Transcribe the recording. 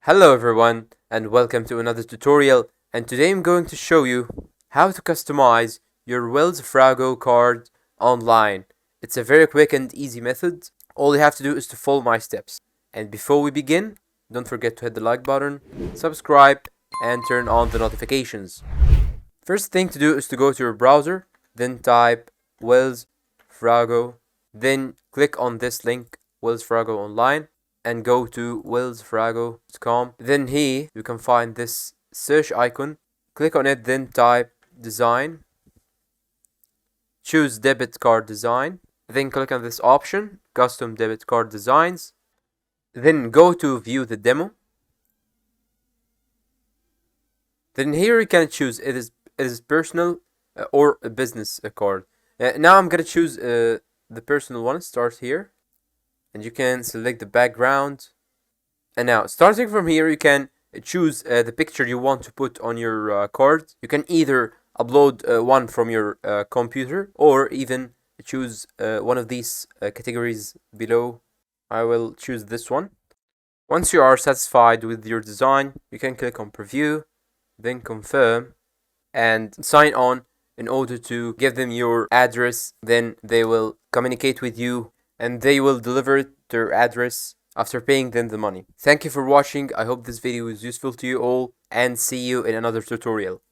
Hello everyone and welcome to another tutorial, and today I'm going to show you how to customize your Wells Fargo card online. It's a very quick and easy method. All you have to do is to follow my steps. And before we begin, don't forget to hit the like button, subscribe, and turn on the notifications. First thing to do is to go to your browser, then type Wells Fargo, then click on this link, Wells Fargo Online, and go to wellsfargo.com. Then here you can find this search icon. Click on it, then type design. Choose debit card design. Then click on this option, custom debit card designs. Then go to view the demo. Then here you can choose it is personal or a business card. Now I'm gonna choose the personal one. Start here, and you can select the background. And now, starting from here, you can choose the picture you want to put on your card. You can either upload one from your computer or even choose one of these categories below. I will choose this one. Once you are satisfied with your design, you can click on preview, then confirm, and sign on in order to give them your address. Then they will communicate with you and they will deliver their address after paying them the money. Thank you for watching. I hope this video was useful to you all, and see you in another tutorial.